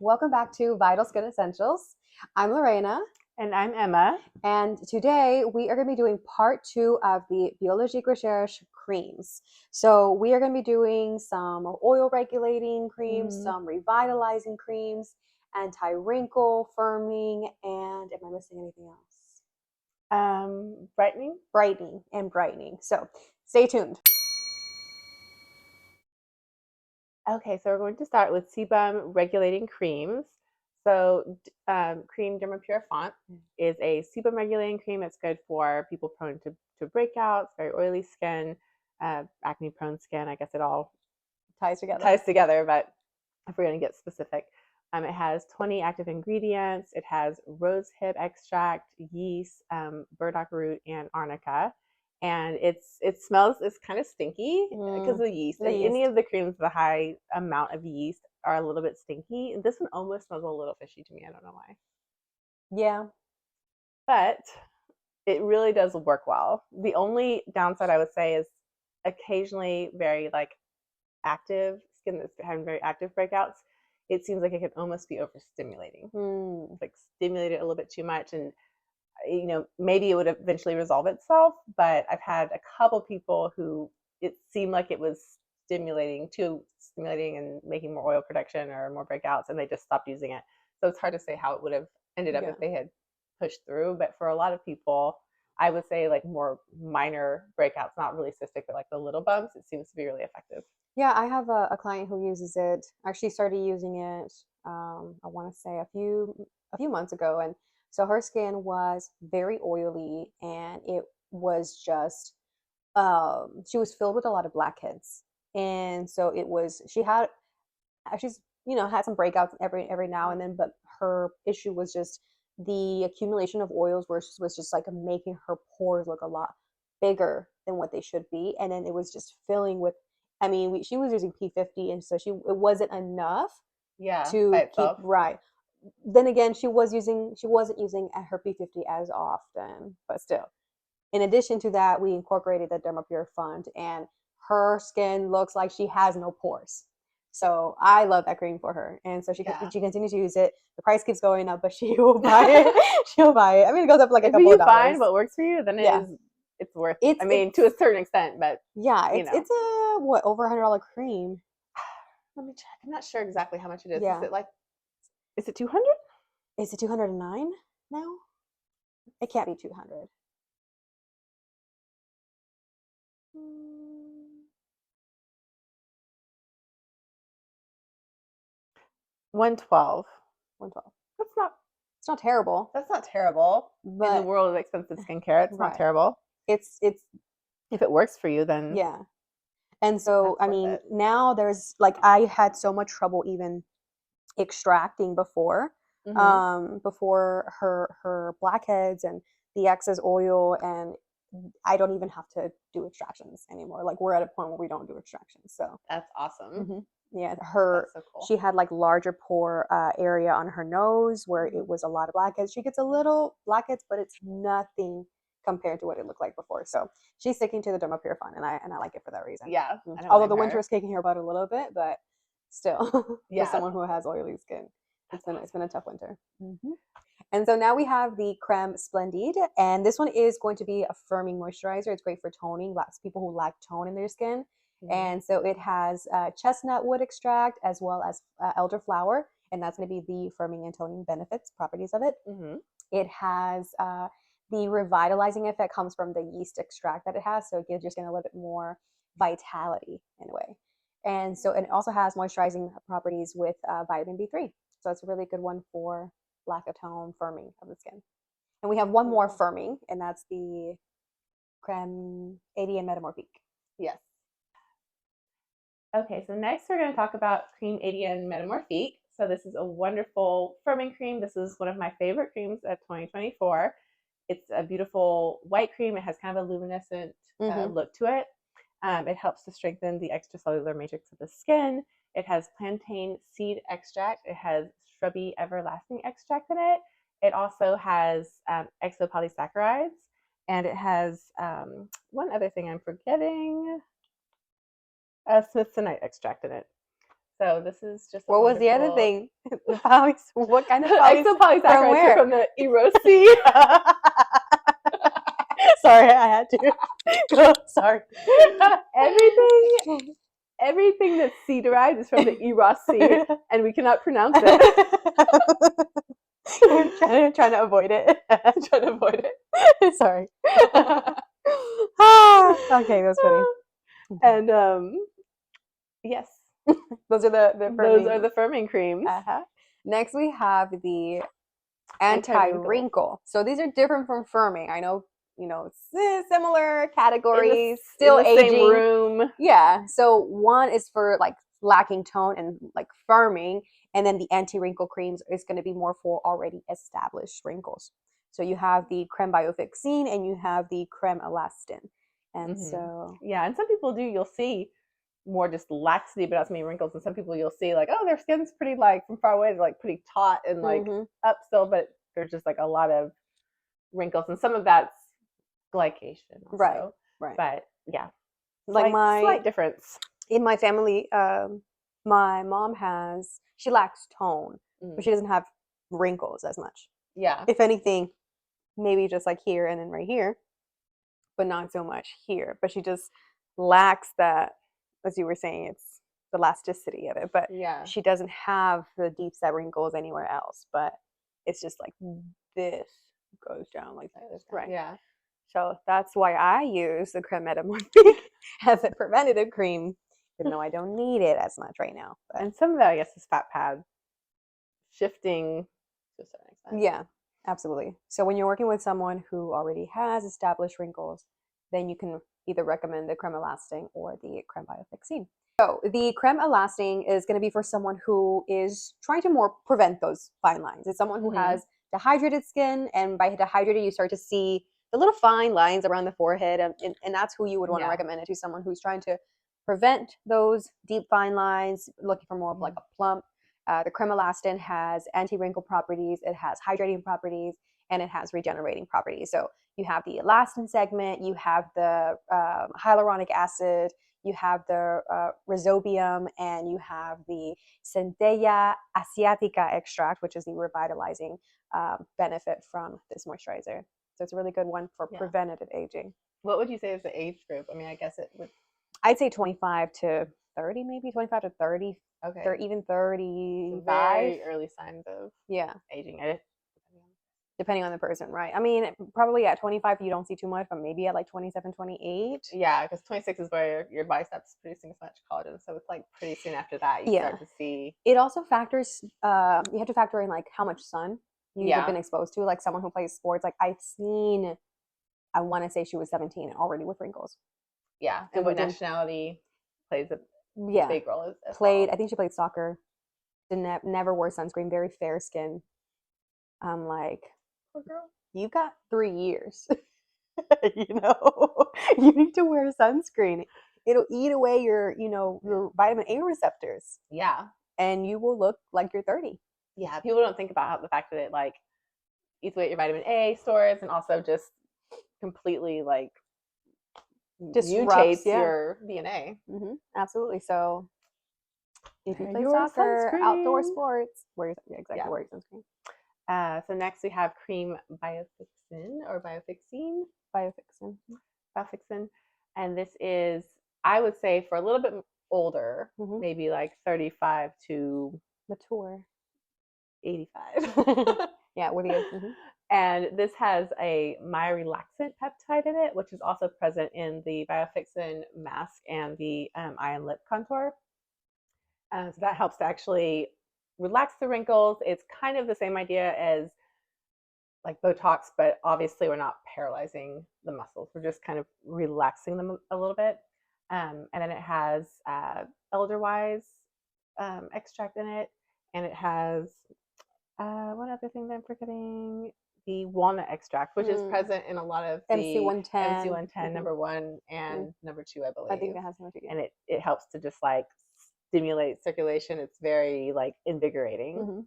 Welcome back to Vital Skin Essentials. I'm Lorena, And I'm Emma. and today we are going to be doing part 2 of the Biologique recherche creams. So we are going to be doing some oil regulating creams, some revitalizing creams, anti-wrinkle, firming, and am I missing anything else? Brightening. Brightening. So stay tuned. Okay, so we're going to start with sebum regulating creams. So Creme Dermopurifiante is a sebum regulating cream. It's good for people prone to breakouts, very oily skin, acne prone skin. I guess it all ties together, but if we're going to get specific, it has 20 active ingredients. It has rosehip extract, yeast, burdock root, and arnica. And it smells, it's kind of stinky because of the yeast. And any of the creams with a high amount of yeast are a little bit stinky. And this one almost smells a little fishy to me. I don't know why. Yeah. But it really does work well. The only downside I would say is occasionally very active skin that's having very active breakouts. It seems like it can almost be overstimulating, like stimulate it a little bit too much, and maybe it would eventually resolve itself. But I've had a couple people who it seemed like it was too stimulating and making more oil production or more breakouts, and they just stopped using it. So it's hard to say how it would have ended up if they had pushed through. But for a lot of people, I would say more minor breakouts, not really cystic, but the little bumps, it seems to be really effective. Yeah, I have a client who uses it. Actually started using it, I want to say a few months ago, and so her skin was very oily, and it was just she was filled with a lot of blackheads, and so she's had some breakouts every now and then, but her issue was just the accumulation of oils was just making her pores look a lot bigger than what they should be, and then it was just filling with. I mean, she was using P50, and so it wasn't enough to keep right. Then again, she wasn't using her P50 as often, but still. In addition to that, we incorporated the Dermopurifiante, and her skin looks like she has no pores. So I love that cream for her, and so she continues to use it. The price keeps going up, but she will buy it. She'll buy it. I mean, it goes up a couple of dollars. If you find what works for you, then it's worth it. I mean, to a certain extent, but it's a over $100 cream. Let me check. I'm not sure exactly how much it is. Yeah. Is it 200? Is it 209 now? It can't be 200. 112. It's not terrible. That's not terrible. But in the world of expensive skincare, it's not terrible. It's if it works for you, then yeah. And so I mean, now there's I had so much trouble even extracting before before her blackheads and the excess oil, and I don't even have to do extractions anymore. We're at a point where we don't do extractions. So that's awesome. Yeah, that's so cool. She had larger pore area on her nose where it was a lot of blackheads. She gets a little blackheads, but it's nothing compared to what it looked like before. So she's sticking to the Dermopurifiante, and I like it for that reason. Yeah. Although the winter is kicking her butt a little bit, but still, for someone who has oily skin, it's been a tough winter. And so now we have the Creme Splendide, and this one is going to be a firming moisturizer. It's great for toning. Lots of people who lack tone in their skin. And so it has chestnut wood extract as well as elderflower, and that's going to be the firming and toning properties of it. It has the revitalizing effect comes from the yeast extract that it has, so it gives your skin a little bit more vitality in a way. And so it also has moisturizing properties with vitamin B3, so it's a really good one for lack of tone, firming of the skin. And we have one more firming, and that's the Creme ADN Métamorphique. Yes. Okay, so next we're going to talk about Creme ADN Métamorphique. So this is a wonderful firming cream. This is one of my favorite creams of 2024. It's a beautiful white cream. It has kind of a luminescent look to it. It helps to strengthen the extracellular matrix of the skin. It has plantain seed extract. It has shrubby everlasting extract in it. It also has exopolysaccharides, and it has one other thing I'm forgetting. Smithsonite extract in it. So this is just a What was the other wonderful thing? What kind of from exopolysaccharides are where? from the Erosi. Sorry, I had to. Go. Sorry. Everything that's sea derived is from the Erosi, and we cannot pronounce it. trying to avoid it. Trying to avoid it. Sorry. Okay, that's funny. And yes, Those are the those firming. are the firming creams. Next, we have the Anti-wrinkle. anti-wrinkle. So these are different from firming. I know, it's similar categories, in the aging. same room. Yeah. So one is for like lacking tone and like firming, and then the anti-wrinkle creams is going to be more for already established wrinkles. So you have the Creme Biofixine and you have the Creme Elastine. And so yeah, and some people you'll see more just laxity but not so many wrinkles, and some people you'll see like, oh, their skin's pretty like from far away, they're like pretty taut and like up still, but there's just like a lot of wrinkles, and some of that's glycation also. Right. But yeah, like slight difference in my family. My mom she lacks tone, but she doesn't have wrinkles as much. Yeah, if anything, maybe just like here and then right here, but not so much here. But she just lacks that, as you were saying, it's the elasticity of it. But yeah, she doesn't have the deep set wrinkles anywhere else. But it's just like this goes down like this, right? Yeah. So that's why I use the Creme Metamorphique as a preventative cream, even though I don't need it as much right now. But. And some of that, I guess, is fat pad shifting to a certain extent. Yeah, absolutely. So when you're working with someone who already has established wrinkles, then you can either recommend the Creme Elastine or the Creme Biofixine. So the Creme Elastine is going to be for someone who is trying to more prevent those fine lines. It's someone who has dehydrated skin, and by dehydrated, you start to see the little fine lines around the forehead, and that's who you would want to recommend it to, someone who's trying to prevent those deep fine lines, looking for more of like a plump. The Creme Elastine has anti-wrinkle properties, it has hydrating properties, and it has regenerating properties. So you have the elastin segment, you have the hyaluronic acid, you have the rhizobium, and you have the Centella asiatica extract, which is the revitalizing benefit from this moisturizer. So it's a really good one for preventative aging. What would you say is the age group? I mean, I guess it would. I'd say 25 to 30, maybe 25 to 30. Okay. Or even 35. Very early signs of aging. Depending on the person, right? I mean, probably at 25 you don't see too much, but maybe at like 27, 28. Yeah, because 26 is where your biceps producing so much collagen. So it's like pretty soon after that you start to see. It also factors, you have to factor in like how much sun you have been exposed to. Like someone who plays sports, like I've seen, I want to say she was 17 already with wrinkles. Yeah, and what nationality plays a big role as well. I think she played soccer. Never wore sunscreen, very fair skin. I'm like, poor girl, you got 3 years. You need to wear sunscreen. It'll eat away your vitamin A receptors. Yeah. And you will look like you're 30. Yeah, people don't think about the fact that it like eats away your vitamin A stores, and also just completely like mutates your DNA. Absolutely. So if you play soccer, outdoor sports, wear your sunscreen. So next we have Creme Biofixine. Biofixine. And this is, I would say, for a little bit older, maybe like 35 to mature 85. Yeah, with you. And this has a myorelaxant peptide in it, which is also present in the Biofixine mask and the eye and lip contour. So that helps to actually relax the wrinkles. It's kind of the same idea as like Botox, but obviously we're not paralyzing the muscles. We're just kind of relaxing them a little bit. And then it has elderwise extract in it, and it has what other thing that I'm forgetting? The walnut extract, which is present in a lot of the MC110 number 1 and number 2, I believe. I think it has number 2. And it helps to just like stimulate circulation. It's very like invigorating.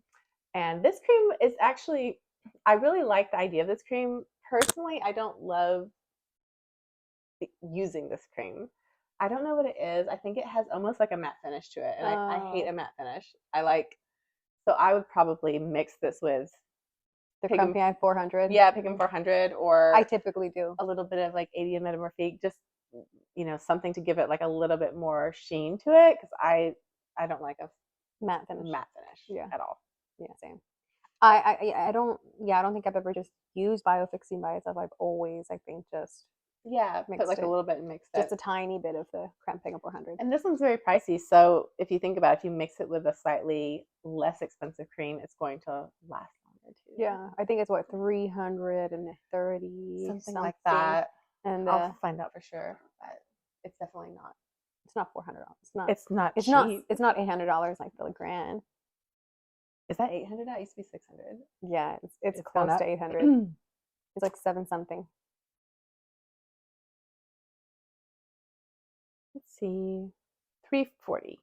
And this cream is actually, I really like the idea of this cream. Personally, I don't love using this cream. I don't know what it is. I think it has almost like a matte finish to it, and I hate a matte finish. So I would probably mix this with the Creme 400. Yeah, PIGM 400, or I typically do a little bit of like ADN Métamorphique, just something to give it like a little bit more sheen to it, because I don't like a matte finish at all. Yeah, same. I don't think I've ever just used Biofixine by itself. I've always, I think, just put like a little bit and mixed it. Just a tiny bit of the Creme 400. And this one's very pricey, so if you think about it, if you mix it with a slightly less expensive cream, it's going to last longer too. Yeah, I think it's what, 330 something like that. And I'll find out for sure, but it's definitely not. It's not $400. It's not cheap. It's not $800 like the Grand. Is that 800? That used to be 600. Yeah, it's close to 800. It's like 7 something. Let's see, 340.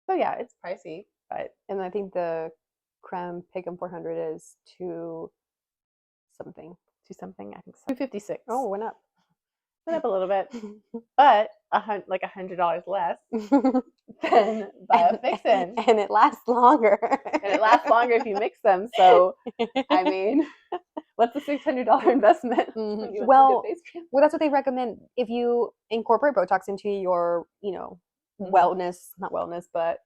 So yeah, it's pricey, but and I think the Creme PIGM 400 is 2 something. I think so. 256. Oh, went up a little bit, but like $100 less than Biofixine, and it lasts longer. If you mix them. So I mean, what's a $600 investment? Well, that's what they recommend. If you incorporate Botox into your, wellness, not wellness, but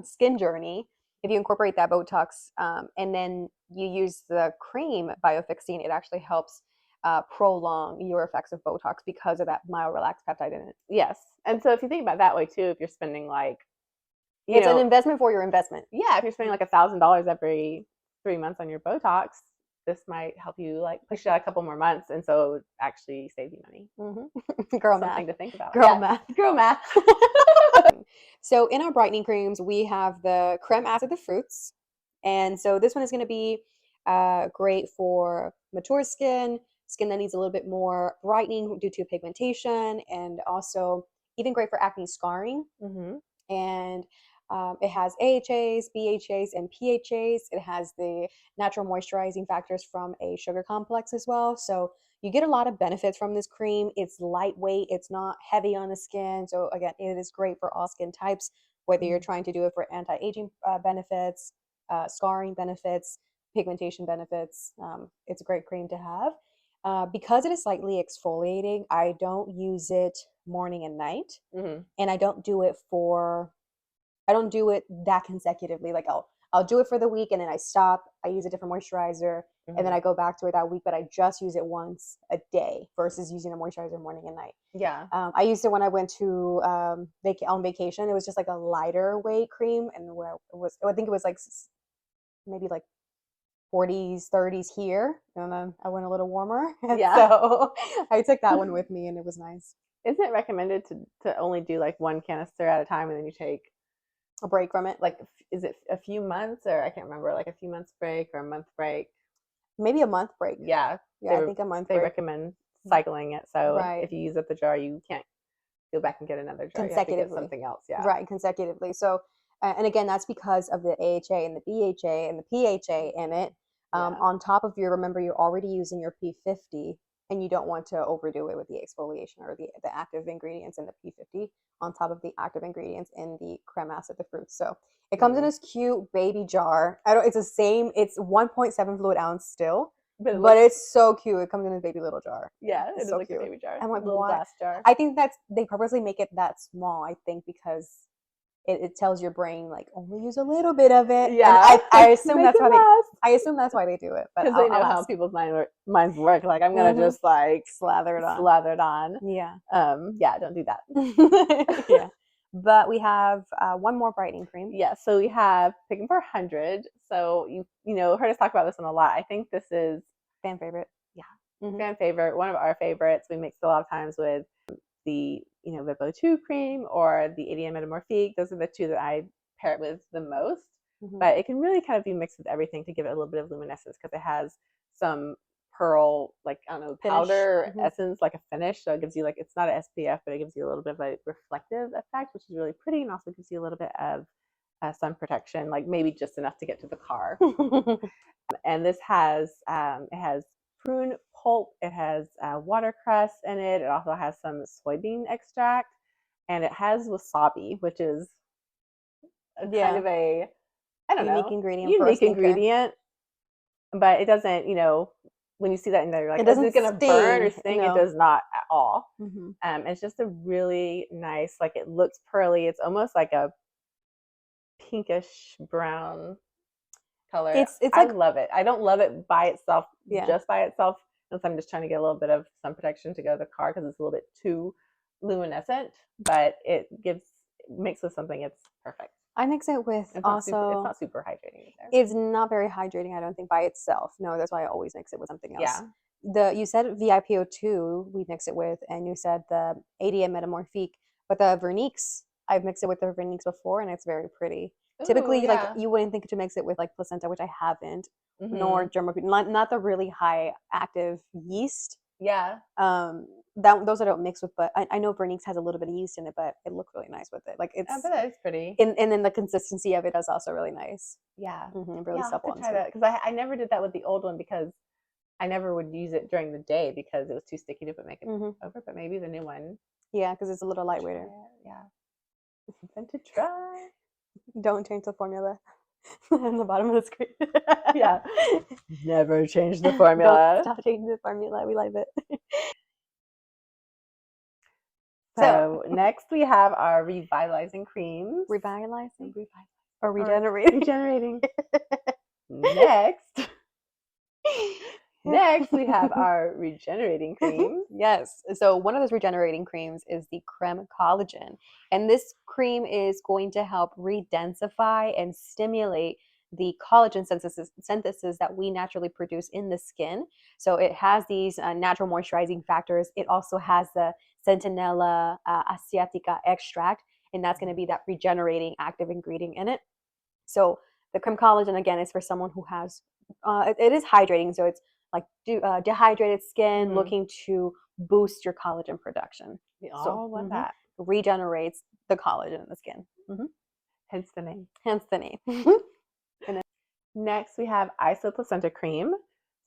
skin journey, if you incorporate that Botox and then you use the cream Biofixine, it actually helps prolong your effects of Botox because of that mild relaxed peptide in it. Yes. And so if you think about it that way too, if you're spending like, it's an investment for your investment. Yeah, if you're spending like $1,000 every 3 months on your Botox, this might help you like push it out a couple more months, and so it would actually save you money. Girl Something math. to think about. Girl math. So in our brightening creams, we have the Creme Acid the Fruits, and so this one is going to be great for mature skin that needs a little bit more brightening due to pigmentation, and also even great for acne scarring. And it has AHAs, BHAs, and PHAs. It has the natural moisturizing factors from a sugar complex as well. So you get a lot of benefits from this cream. It's lightweight. It's not heavy on the skin. So again, it is great for all skin types, whether you're trying to do it for anti-aging benefits, scarring benefits, pigmentation benefits. It's a great cream to have. Because it is slightly exfoliating, I don't use it morning and night. And I don't do it that consecutively. Like I'll do it for the week and then I stop. I use a different moisturizer and then I go back to it that week, but I just use it once a day versus using a moisturizer morning and night. Yeah. I used it when I went to on vacation. It was just like a lighter weight cream, and I think it was like maybe like 40s, 30s here, and then I went a little warmer. So I took that one with me, and it was nice. Isn't it recommended to only do like one canister at a time, and then you take a break from it? Like, is it a few months, or I can't remember, like a few months break or a month break? Maybe a month break. Yeah, I think a month break. They recommend cycling it, so if you use up the jar, you can't go back and get another jar. Consecutively. You have to get something else. Yeah. Right, consecutively. So, and again, that's because of the AHA and the BHA and the PHA in it. On top of remember, you're already using your P50, and you don't want to overdo it with the exfoliation or the active ingredients in the P50 on top of the active ingredients in the Creme Acid the Fruits. So it comes in this cute baby jar. It's the same. It's 1.7 fluid ounce still, but it's so cute. It comes in this baby little jar. Yeah, it's so like cute. A baby jar. I'm like, little glass jar. I think they purposely make it that small. I think because it tells your brain like only use a little bit of it. Yeah, and I assume that's why I assume that's why they do it. But because they know how people's minds work. Like, I'm gonna just like slather it on. Yeah. Don't do that. Yeah. But we have one more brightening cream. Yeah. So we have PIGM 400. So you heard us talk about this one a lot. I think this is fan favorite. Yeah. Fan favorite. One of our favorites. We mix it a lot of times with the Vivo 2 cream or the ADN Métamorphique. Those are the two that I pair it with the most. But it can really kind of be mixed with everything to give it a little bit of luminescence, because it has some pearl, like, I don't know, powder essence, like a finish. So it gives you like, it's not an SPF, but it gives you a little bit of a reflective effect, which is really pretty, and also gives you a little bit of sun protection, like maybe just enough to get to the car. And this has it has prune pulp. It has watercress in it. It also has some soybean extract, and it has wasabi, which is a kind of a, I don't Unique know, ingredient for our unique skincare. ingredient. But it doesn't, when you see that in there, you're like, It is it doesn't going to burn or sting. sting? It No. does not at all. Mm-hmm. It's just a really nice, like it looks pearly. It's almost like a pinkish brown color. It's I like, love it. I don't love it by itself, yeah. just by itself, unless I'm just trying to get a little bit of sun protection to go to the car because it's a little bit too luminescent. But it mixed with something, it's perfect. I mix it with It's also. not super hydrating either. It's not very hydrating, I don't think, by itself. No, that's why I always mix it with something else. Yeah. You said VIPO2 we mix it with, and you said the ADN Métamorphique, but the Vernix, I've mixed it with the Vernix before, and it's very pretty. Ooh, Typically, like yeah. you wouldn't think to mix it with like placenta, which I haven't, Mm-hmm. nor Dermopurifiante, not the really high active yeast. Yeah. Those I don't mix with, but I know Vernix has a little bit of yeast in it, but it looks really nice with it. Like it's, I bet that is pretty. and then the consistency of it is also really nice. Yeah. Really yeah, supple. I'll have to try that because I never did that with the old one because I never would use it during the day because it was too sticky to make it over. But maybe the new one. Yeah, because it's a little lightweighter. Yeah. Something to try. Don't change the formula on the bottom of the screen. Yeah. Never change the formula. Don't stop changing the formula. We like it. So next we have our revitalizing creams. Revitalizing? Or regenerating? Regenerating. Next, we have our regenerating cream. Yes. So one of those regenerating creams is the Creme Collagen. And this cream is going to help redensify and stimulate the collagen synthesis that we naturally produce in the skin. So it has these natural moisturizing factors. It also has the Centinella asiatica extract, and that's going to be that regenerating active ingredient in it. So the Creme Collagen, again, is for someone who has, it is hydrating. So it's like dehydrated skin looking to boost your collagen production. We all love that. Regenerates the collagen in the skin. Hence the name. Hence the name. And then next we have Iso-placenta cream.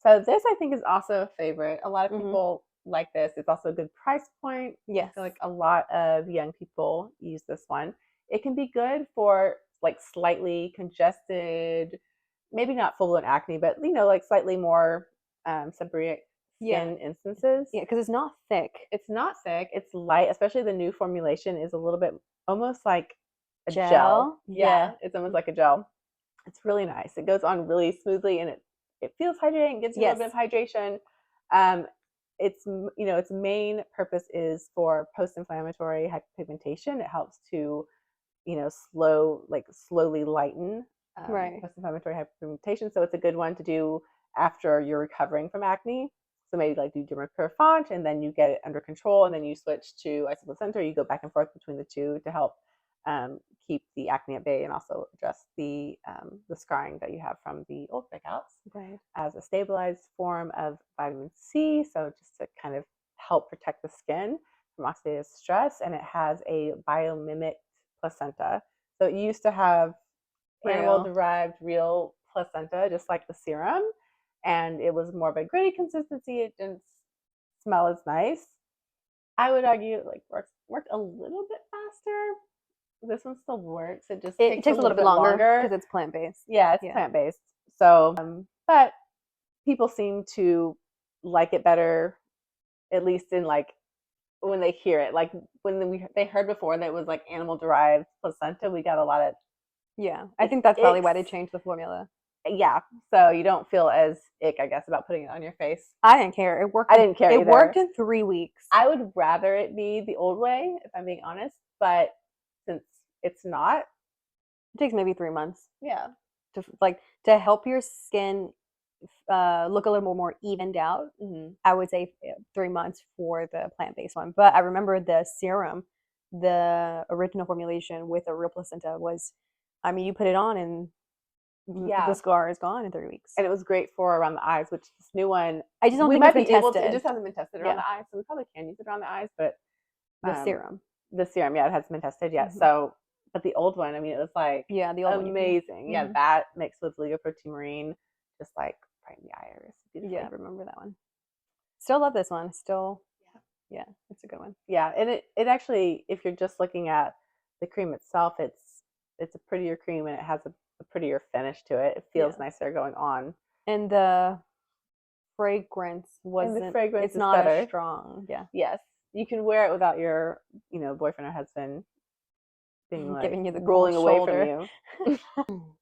So this I think is also a favorite. A lot of people like this. It's also a good price point. Yes. I feel like a lot of young people use this one. It can be good for like slightly congested, maybe not full-blown acne, but like slightly more seborrheic skin instances. Yeah, because it's not thick. It's not thick. It's light, especially the new formulation is a little bit almost like a gel. Yeah, it's almost like a gel. It's really nice. It goes on really smoothly, and it feels hydrating. Gives you a little bit of hydration. Its main purpose is for post-inflammatory hyperpigmentation. It helps to slowly lighten post-inflammatory hyperpigmentation. So it's a good one to do after you're recovering from acne. So maybe like do Dermopurifiante and then you get it under control and then you switch to Iso-placenta. You go back and forth between the two to help keep the acne at bay and also address the scarring that you have from the old breakouts as a stabilized form of vitamin C. So just to kind of help protect the skin from oxidative stress. And it has a biomimic placenta. So it used to have animal-derived real placenta, just like the serum, and it was more of a gritty consistency. It didn't smell as nice. I would argue it worked a little bit faster. This one still works. It just takes a little bit longer because it's plant-based. Yeah, it's plant-based. So, but people seem to like it better, at least in like when they hear it. Like when they heard before that it was like animal-derived placenta, we got a lot of I think that's probably why they changed the formula. Yeah, so you don't feel as ick, I guess, about putting it on your face. I didn't care. It worked. I didn't care. It worked in 3 weeks. I would rather it be the old way, if I'm being honest. But since it's not, it takes maybe 3 months. Yeah, to help your skin look a little more evened out. I would say 3 months for the plant-based one. But I remember the serum, the original formulation with a real placenta was, I mean, you put it on and the scar is gone in 3 weeks. And it was great for around the eyes, which this new one, I just don't think it's been tested. It just hasn't been tested around the eyes, so we probably can use it around the eyes. But the serum, it hasn't been tested yet. So, but the old one, I mean, it was like the old amazing. Yeah, that mixed with Ligoprotein Marine, just like brighten the iris. Yeah, I remember that one. Still love this one. Still, yeah, it's a good one. Yeah, and it actually, if you're just looking at the cream itself, it's a prettier cream and it has a prettier finish to it. It feels nicer going on. And the fragrance wasn't. And the fragrance it's is not better. as strong. Yeah. Yes, you can wear it without your boyfriend or husband being like Giving you the rolling cold away shoulder. from you.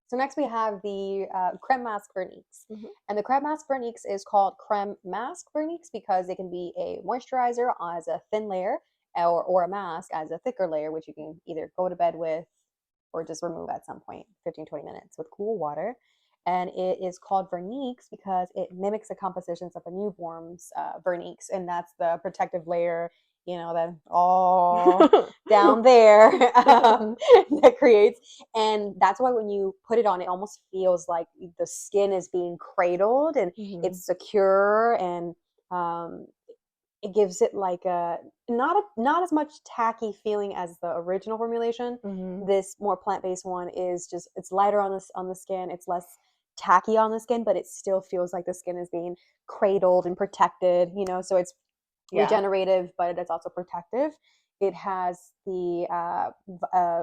So next we have the creme mask Vernix. And the creme mask Vernix is called creme mask Vernix because it can be a moisturizer as a thin layer or a mask as a thicker layer, which you can either go to bed with or just remove at some point, 15-20 minutes with cool water. And it is called Vernix because it mimics the compositions of a newborn's Vernix, and that's the protective layer, that all down there that creates. And that's why when you put it on, it almost feels like the skin is being cradled and it's secure, and it gives it like a not as much tacky feeling as the original formulation. This more plant-based one is just, it's lighter on the skin, it's less tacky on the skin, but it still feels like the skin is being cradled and protected, so it's regenerative, but it's also protective. It has the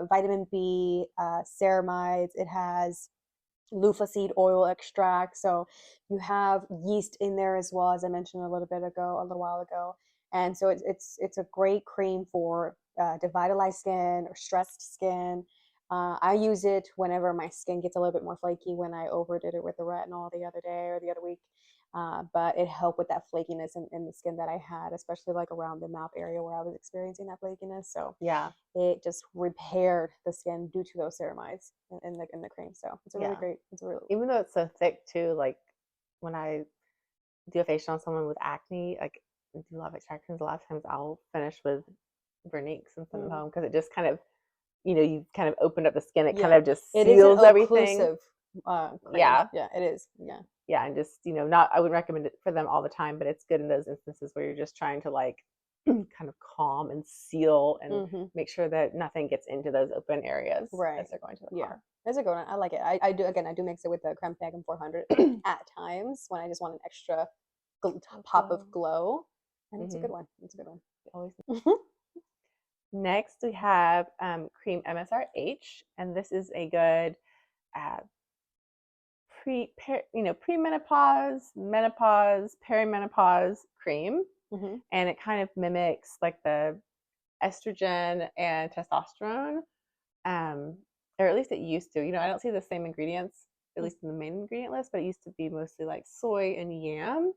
vitamin B ceramides. It has loofah seed oil extract. So you have yeast in there as well, as I mentioned a little while ago. And so it's a great cream for devitalized skin or stressed skin. I use it whenever my skin gets a little bit more flaky, when I overdid it with the retinol the other day or the other week. But it helped with that flakiness in the skin that I had, especially like around the mouth area where I was experiencing that flakiness. So it just repaired the skin due to those ceramides in the cream. So it's a really great. Even though it's so thick too, like when I do a facial on someone with acne, like I do a lot of extractions, a lot of times I'll finish with Vernix and send them home because it just kind of, you kind of opened up the skin. It kind of just seals everything. Cream. Yeah, it is. Yeah, and just I wouldn't recommend it for them all the time, but it's good in those instances where you're just trying to like kind of calm and seal and make sure that nothing gets into those open areas as they're going to the car. That's a good one. I like it. I do mix it with the Creme PIGM 400 at times when I just want an extra pop of glow, and it's a good one. Always. Next we have cream MSRH, and this is a good premenopause, menopause, perimenopause cream, and it kind of mimics like the estrogen and testosterone, or at least it used to. I don't see the same ingredients, at least in the main ingredient list, but it used to be mostly like soy and yam,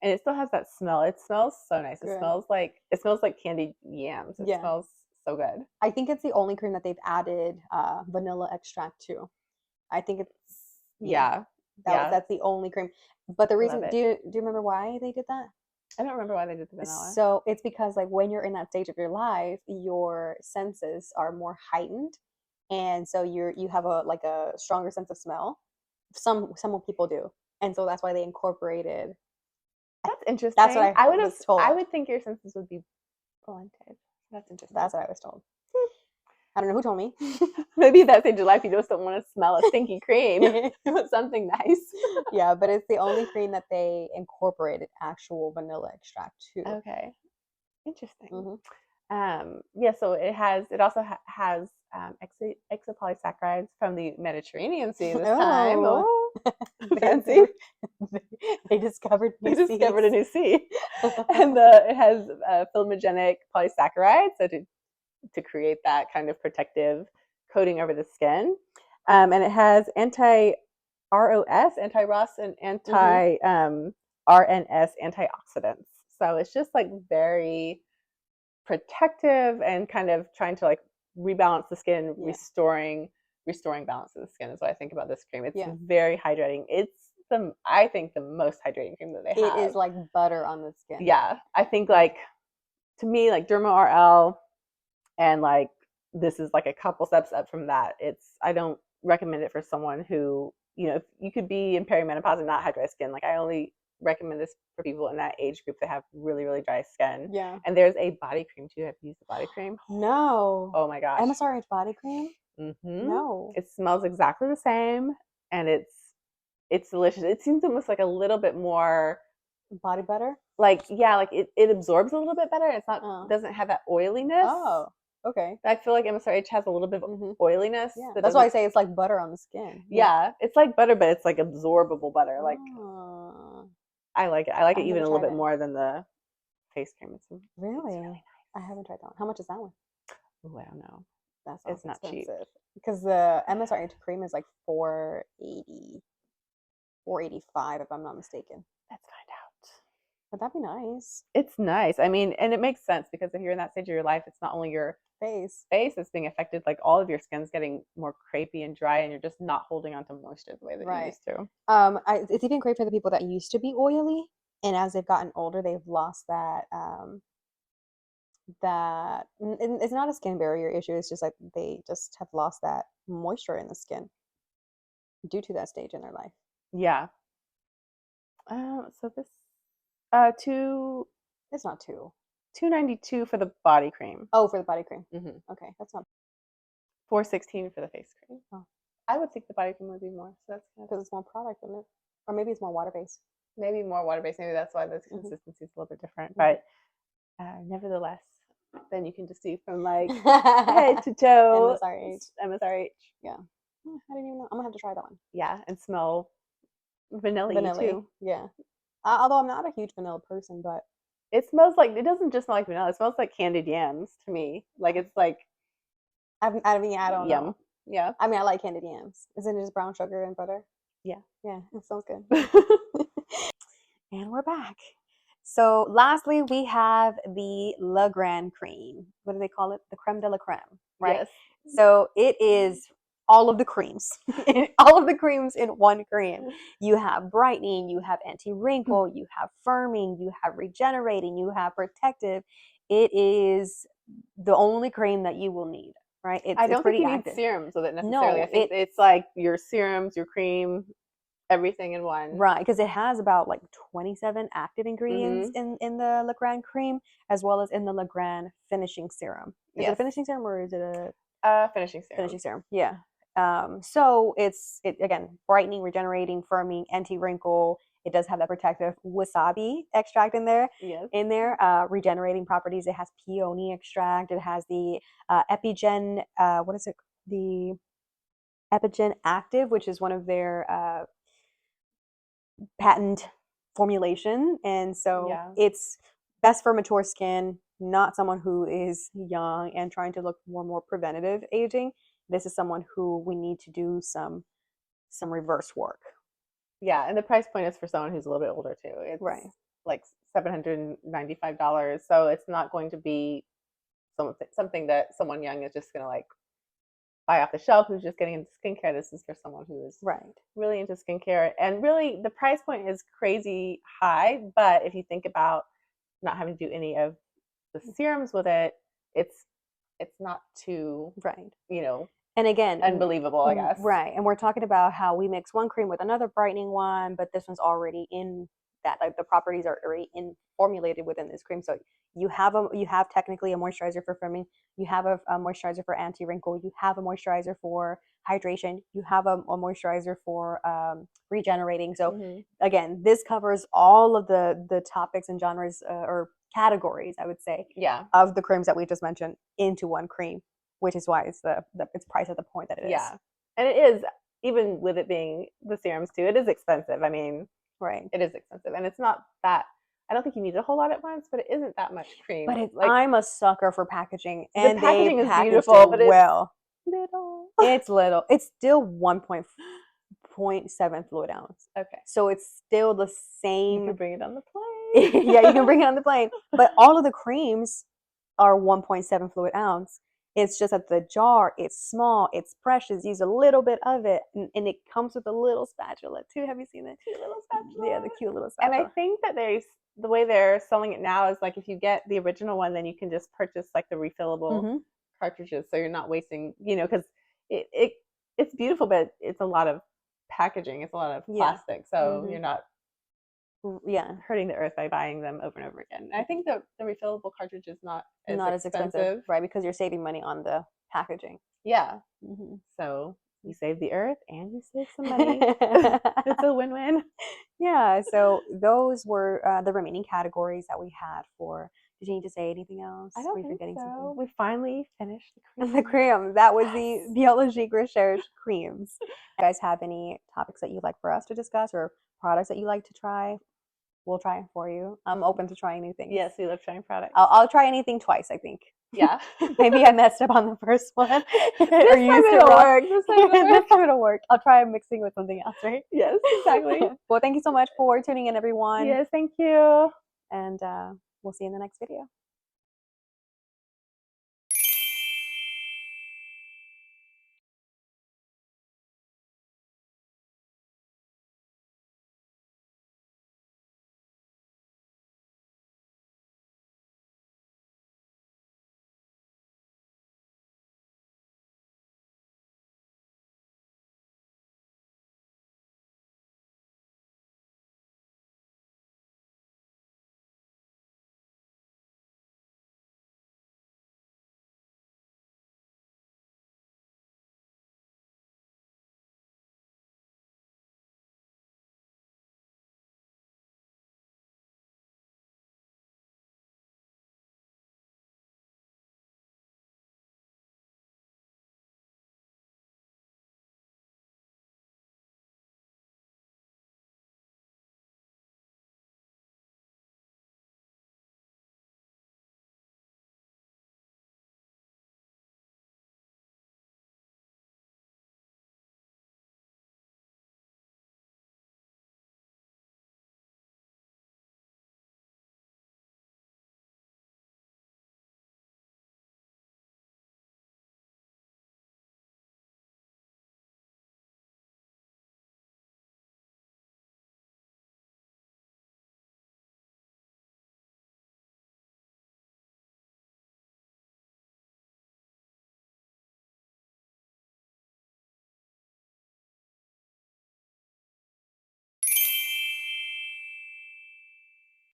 and it still has that smell. It smells so nice. It smells like candied yams. It smells so good. I think it's the only cream that they've added vanilla extract to. I think it's that's the only cream. But the reason, do you remember why they did that? I don't remember why they did the vanilla. So it's because like when you're in that stage of your life, your senses are more heightened, and so you have a stronger sense of smell. Some people do, and so that's why they incorporated. That's interesting. That's what I was told. I would think your senses would be blunted. That's interesting. That's what I was told. I don't know who told me. Maybe at that stage of life, you just don't want to smell a stinky cream. You want something nice. Yeah, but it's the only cream that they incorporated actual vanilla extract to. Okay, interesting. So it also has exopolysaccharides from the Mediterranean Sea this time. Oh, fancy. They discovered a new sea. And it has filamogenic polysaccharides, so to create that kind of protective coating over the skin. And it has anti-ROS, anti-ROS, and anti-RNS antioxidants. So it's just like very protective and kind of trying to like rebalance the skin, restoring balance of the skin is what I think about this cream. It's very hydrating. It's I think the most hydrating cream that they have. It is like butter on the skin. Yeah, I think like to me like Dermo RL and like this is like a couple steps up from that. I don't recommend it for someone who if you could be in perimenopause and not have dry skin. Like I only recommend this for people in that age group that have really, really dry skin. Yeah. And there's a body cream too. Have you used the body cream? No. Oh my gosh. MSRH body cream? No. It smells exactly the same, and it's delicious. It seems almost like a little bit more body butter. like it absorbs a little bit better. It's not doesn't have that oiliness. Oh, okay. I feel like MSRH has a little bit of oiliness. Yeah, that that's why I doesn't- say it's like butter on the skin. Yeah, it's like butter, but it's like absorbable butter. Like I like it. I like it I've even never a little tried bit it. more than the face cream. It's Really? really nice. I haven't tried that one. How much is that one? Oh, I don't know. That It's sounds not cheap. expensive. Because the MSRH cream is like $4.80, $4.85 if I'm not mistaken. Let's find out. But that'd be nice. It's nice. I mean, and it makes sense because if you're in that stage of your life, it's not only your Face. face that's being affected, like all of your skin's getting more crepey and dry, and you're just not holding on to moisture the way that you used to. It's even great for the people that used to be oily, and as they've gotten older, they've lost that. It's not a skin barrier issue. It's just like they just have lost that moisture in the skin due to that stage in their life. Yeah. So this It's not too. $2.92 for the body cream. Oh, for the body cream. Mm-hmm. Okay, that's not $4.16 for the face cream. Oh. I would think the body cream would be more. So that's because it's more product, isn't it? Or maybe it's more water based. Maybe more water based. Maybe that's why the consistency is a little bit different. But nevertheless, then you can just do from like head to toe. MSRH. Yeah. I didn't even know. I'm gonna have to try that one. Yeah, and smell vanilla too. Yeah. Although I'm not a huge vanilla person, but it smells like, it doesn't just smell like vanilla. It smells like candied yams to me. Like it's like I don't yum. know. Yeah. I mean, I like candied yams. Isn't it just brown sugar and butter? Yeah. Yeah, it sounds good. And we're back. So lastly, we have the La Grande cream. What do they call it? The creme de la creme, right? Yes. So it is all of the creams, all of the creams in one cream. You have brightening, you have anti-wrinkle, you have firming, you have regenerating, you have protective. It is the only cream that you will need, right? I don't think you need serums with it necessarily. No, I think it's like your serums, your cream, everything in one. Right, because it has about like 27 active ingredients in the La Grande cream, as well as in the La Grande finishing serum. Is it a finishing serum or is it a finishing serum? Finishing serum, yeah. So it's again brightening, regenerating, firming, anti-wrinkle. It does have that protective wasabi extract in there. Yes. In there, regenerating properties. It has peony extract. It has the Epigen. What is it? The Epigen Active, which is one of their patent formulation, and so it's best for mature skin, not someone who is young and trying to look more preventative aging. This is someone who we need to do some reverse work. Yeah, and the price point is for someone who's a little bit older too. It's like $795, so it's not going to be something that someone young is just going to like buy off the shelf who's just getting into skincare. This is for someone who is really into skincare, and really the price point is crazy high. But if you think about not having to do any of the serums with it, it's not too and again, unbelievable, I guess. Right, and we're talking about how we mix one cream with another brightening one, but this one's already in that, like the properties are already formulated within this cream. So you have technically a moisturizer for firming, you have a moisturizer for anti-wrinkle, you have a moisturizer for hydration, you have a moisturizer for regenerating. So again, this covers all of the topics and genres or categories, I would say, of the creams that we just mentioned into one cream, which is why it's it's priced at the point that it is. Yeah, and it is, even with it being the serums too, it is expensive. I mean, it is expensive, and it's not that. I don't think you need a whole lot at once, but it isn't that much cream. But I'm a sucker for packaging, and the packaging is beautiful, but it's little. It's still 1.7 fluid ounce. Okay, so it's still the same. You can bring it on the plane. Yeah, you can bring it on the plane. But all of the creams are 1.7 fluid ounce. It's just that the jar, it's small, it's precious. Use a little bit of it, and it comes with a little spatula too. Have you seen that cute little spatula? Yeah, the cute little spatula. And I think that the way they're selling it now is like if you get the original one, then you can just purchase like the refillable cartridges, so you're not wasting, because it's beautiful, but it's a lot of packaging. It's a lot of plastic, so you're not hurting the earth by buying them over and over again. And I think the refillable cartridge is not as expensive, right? Because you're saving money on the packaging. Yeah. So you save the earth and you save some money. It's a win-win. Yeah. So those were the remaining categories that we had for. Did you need to say anything else? I don't Were you think forgetting so. something? We finally finished the cream. The creams. That was the Biologique recherche creams. If you guys have any topics that you'd like for us to discuss or products that you like to try, we'll try it for you. I'm open to trying new things. Yes, we love trying products. I'll try anything twice, I think. Yeah. Maybe I messed up on the first one. This time it'll work. This time it'll work. I'll try mixing with something else, right? Yes, exactly. Well, thank you so much for tuning in, everyone. Yes, thank you. And we'll see you in the next video.